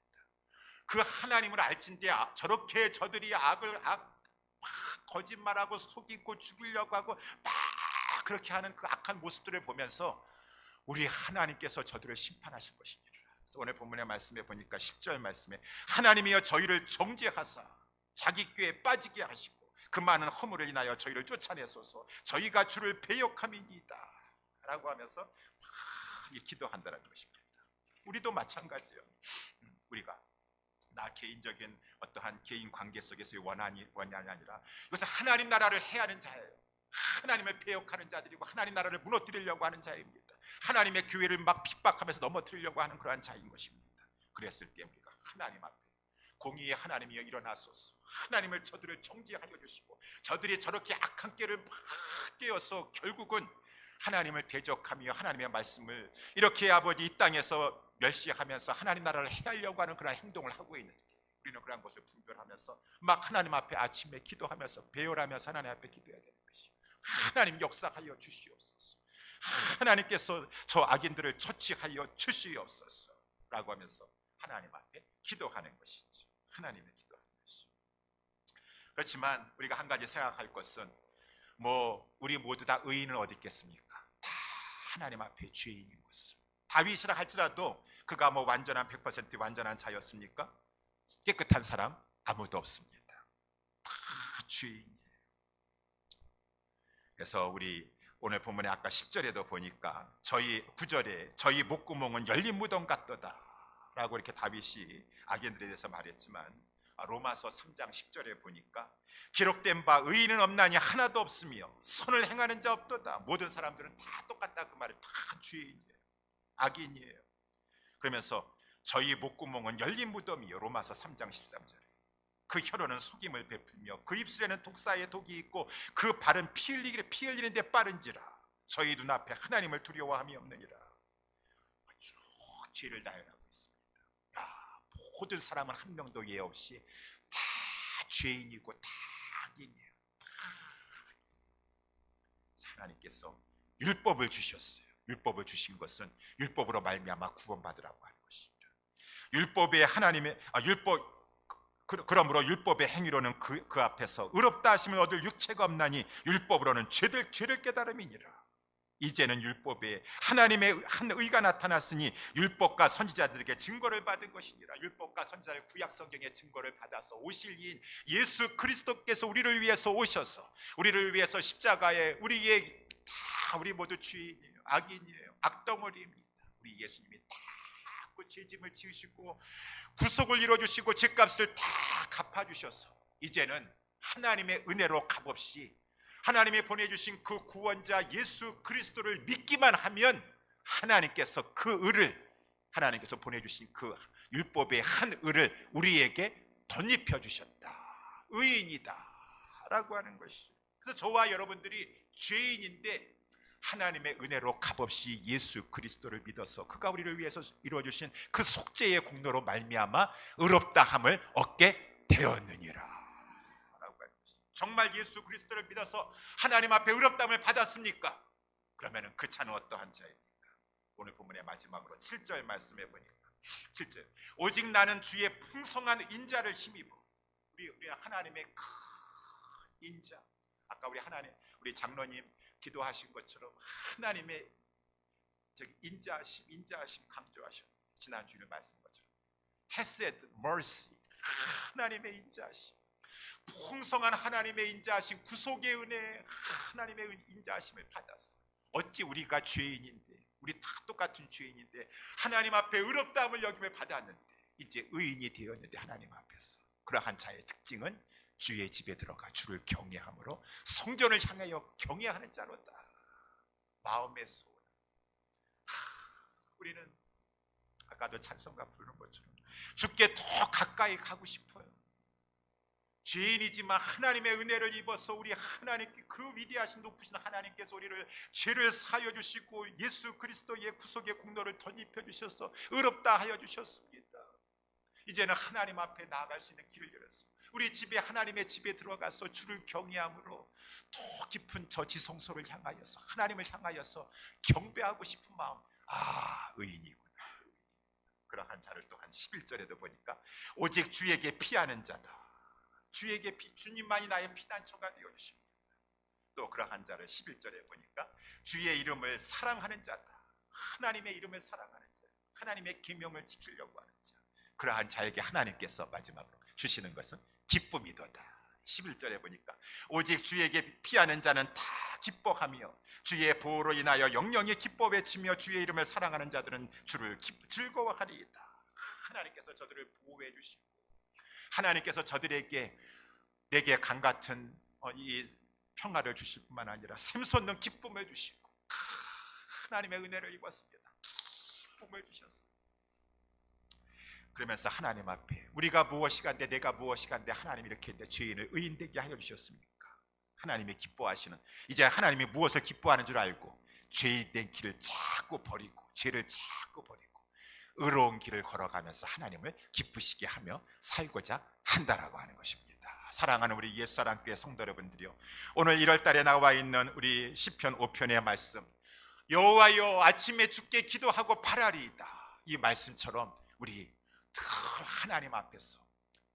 그 하나님을 알진데 저렇게 저들이 막 거짓말하고 속이고 죽이려고 하고 막 그렇게 하는 그 악한 모습들을 보면서 우리 하나님께서 저들을 심판하실 것이니라. 그래서 오늘 본문의 말씀에 보니까 10절 말씀에 하나님이여 저희를 정죄하사 자기 꾀에 빠지게 하시고 그 많은 허물을 인하여 저희를 쫓아내소서 저희가 주를 배역함이니이다 라고 하면서 기도한다는 것입니다. 우리도 마찬가지예요. 우리가 나 개인적인 어떠한 개인 관계 속에서의 원한이 아니라 이것은 하나님 나라를 해하는 자예요. 하나님을 배역하는 자들이고 하나님 나라를 무너뜨리려고 하는 자입니다. 하나님의 교회를 막 핍박하면서 넘어뜨리려고 하는 그러한 자인 것입니다. 그랬을 때 우리가 하나님 앞에 공의의 하나님이여 일어나소서 하나님을 저들을 정죄하여 주시고 저들이 저렇게 악한 꾀를 막 깨어서 결국은 하나님을 대적하며 하나님의 말씀을 이렇게 아버지 이 땅에서 멸시하면서 하나님 나라를 해하려고 하는 그런 행동을 하고 있는데 우리는 그런 것을 분별하면서 막 하나님 앞에 아침에 기도하면서 배열하면서 하나님 앞에 기도해야 되는 것이 하나님 역사하여 주시옵소서 하나님께서 저 악인들을 처치하여 주시옵소서 라고 하면서 하나님 앞에 기도하는 것이죠. 하나님의 기도하는 것이. 그렇지만 우리가 한 가지 생각할 것은 우리 모두 다 의인은 어디 있겠습니까? 다 하나님 앞에 죄인인 것을. 다윗이라 할지라도 그가 완전한 100% 완전한 자였습니까? 깨끗한 사람 아무도 없습니다. 다 죄인이에요. 그래서 우리 오늘 본문에 아까 10절에도 보니까 9절에 저희 목구멍은 열린 무덤 같도다 라고 이렇게 다윗이 악인들에 대해서 말했지만 로마서 3장 10절에 보니까 기록된 바 의인은 없나니 하나도 없으며 선을 행하는 자 없도다. 모든 사람들은 다 똑같다 그 말을 다 죄인이에요. 악인이에요. 그러면서 저희 목구멍은 열린 무덤이요. 로마서 3장 13절에 그 혀로는 속임을 베풀며 그 입술에는 독사의 독이 있고 그 발은 피 흘리는 데 빠른지라 저희 눈앞에 하나님을 두려워함이 없느니라. 죄를 나열하고 있습니다. 야, 모든 사람은 한 명도 예 없이 다 죄인이고 다 악인이에요. 하나님께서 율법을 주셨어요. 율법을 주신 것은 율법으로 말미암아 구원받으라고 하는 것입니다. 율법의 하나님의 그러므로 율법의 행위로는 그 앞에서 의롭다 하심을 얻을 육체가 없나니 율법으로는 죄를 깨달음이니라. 이제는 율법에 하나님의 한 의가 나타났으니 율법과 선지자들에게 증거를 받은 것이니라. 율법과 선지자들 구약 성경의 증거를 받아서 오실 이인 예수 그리스도께서 우리를 위해서 오셔서 우리를 위해서 십자가에 우리 모두 죄인이에요. 악인이에요. 악덩어리입니다. 우리 예수님이 다 그 죄짐을 지으시고 구속을 이루어주시고 죄값을 다 갚아주셔서 이제는 하나님의 은혜로 값없이 하나님이 보내주신 그 구원자 예수 그리스도를 믿기만 하면 하나님께서 하나님께서 보내주신 그 율법의 한 을을 우리에게 덧입혀 주셨다. 의인이다 라고 하는 것이. 그래서 저와 여러분들이 죄인인데 하나님의 은혜로 값없이 예수 그리스도를 믿어서 그가 우리를 위해서 이루어주신 그 속죄의 공로로 말미암아 의롭다함을 얻게 되었느니라. 정말 예수 그리스도를 믿어서 하나님 앞에 의롭다함을 받았습니까? 그러면 그 차는 어떠한 자입니까? 오늘 본문의 마지막으로 7절 말씀해 보니까 7절 오직 나는 주의 풍성한 인자를 힘입어. 우리 하나님의 큰 인자. 아까 우리 장로님 기도하신 것처럼 하나님의 인자하심 강조하셨는데 지난 주일 말씀 것처럼 헤세드, mercy, 하나님의 인자하심, 풍성한 하나님의 인자하심, 구속의 은혜, 하나님의 인자하심을 받았어. 어찌 우리가 죄인인데, 우리 다 똑같은 죄인인데 하나님 앞에 의롭다함을 여김을 받았는데 이제 의인이 되었는데 하나님 앞에서 그러한 자의 특징은 주의 집에 들어가 주를 경외함으로 성전을 향하여 경외하는 자로다. 마음의 소원. 우리는 아까도 찬송가 부르는 것처럼 주께 더 가까이 가고 싶어요. 죄인이지만 하나님의 은혜를 입어서 우리 하나님께 그 위대하신 높으신 하나님께서 우리를 죄를 사여 주시고 예수 그리스도의 구속의 공로를 덧입혀 주셔서 의롭다 하여 주셨습니다. 이제는 하나님 앞에 나아갈 수 있는 길을 열어서 우리 집에 하나님의 집에 들어가서 주를 경외함으로 더 깊은 저 지성소를 향하여서 하나님을 향하여서 경배하고 싶은 마음. 의인이구나. 그러한 자를 또한 11절에도 보니까 오직 주에게 피하는 자다. 주님만이 나의 피난처가 되어주십니다. 또 그러한 자를 11절에 보니까 주의 이름을 사랑하는 자다. 하나님의 이름을 사랑하는 자, 하나님의 계명을 지키려고 하는 자. 그러한 자에게 하나님께서 마지막으로 주시는 것은 기쁨이도다. 11절에 보니까 오직 주에게 피하는 자는 다 기뻐하며 주의 보호로 인하여 영영이 기뻐 외치며 주의 이름을 사랑하는 자들은 주를 즐거워하리이다. 하나님께서 저들을 보호해 주시고 하나님께서 내게 강같은 이 평화를 주실 뿐만 아니라 샘솟는 기쁨을 주시고 하나님의 은혜를 입었습니다. 기쁨을 주셨어요. 그러면서 하나님 앞에 우리가 무엇이간데 내가 무엇이간데 하나님이 이렇게 했는데 죄인을 의인되게 하여 주셨습니까? 하나님이 기뻐하시는, 이제 하나님이 무엇을 기뻐하는 줄 알고 죄된 길을 자꾸 버리고 죄를 자꾸 버리고 의로운 길을 걸어가면서 하나님을 기쁘시게 하며 살고자 한다라고 하는 것입니다. 사랑하는 우리 옛사랑교회 성도 여러분들이요, 오늘 1월달에 나와 있는 우리 시편 5편의 말씀, 여호와여 아침에 주께 기도하고 바라리이다, 이 말씀처럼 우리 늘 하나님 앞에서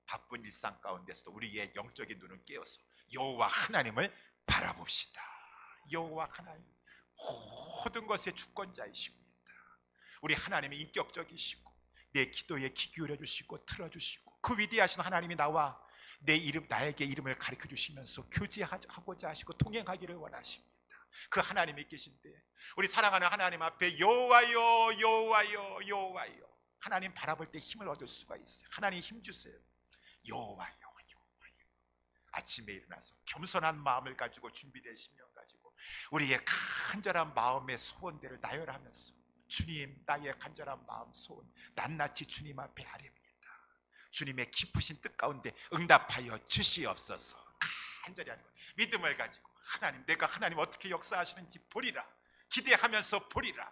바쁜 일상 가운데서도 우리의 영적인 눈을 깨어서 여호와 하나님을 바라봅시다. 여호와 하나님 모든 것의 주권자이십니다. 우리 하나님이 인격적이시고 내 기도에 귀 기울여 주시고 들어주시고 그 위대하신 하나님이 나에게 이름을 가르쳐 주시면서 교제하고자 하시고 통행하기를 원하십니다. 그 하나님이 계신데 우리 사랑하는 하나님 앞에 여호와여 여호와여 여호와여 하나님 바라볼 때 힘을 얻을 수가 있어요. 하나님 힘 주세요. 여호와여 여호와여. 아침에 일어나서 겸손한 마음을 가지고 준비된 심령 가지고 우리의 간절한 마음의 소원들을 나열하면서 주님, 나의 간절한 마음 소원 낱낱이 주님 앞에 아뢰옵니다. 주님의 깊으신 뜻 가운데 응답하여 주시옵소서. 간절히 하는 것, 믿음을 가지고 하나님, 내가 하나님 어떻게 역사하시는지 보리라, 기대하면서 보리라.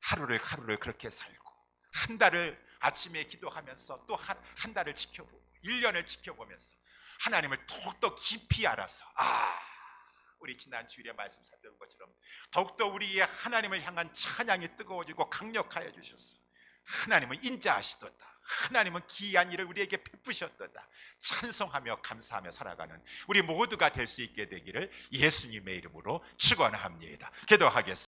하루를 그렇게 살고 한 달을 아침에 기도하면서 또 한 달을 지켜보고 1년을 지켜보면서 하나님을 더욱더 깊이 알아서 우리 지난 주일에 말씀 살펴본 것처럼 더욱더 우리의 하나님을 향한 찬양이 뜨거워지고 강력하여 주셨어. 하나님은 인자하시도다. 하나님은 기이한 일을 우리에게 베푸셨도다. 찬송하며 감사하며 살아가는 우리 모두가 될 수 있게 되기를 예수님의 이름으로 축원합니다. 기도하겠습니다.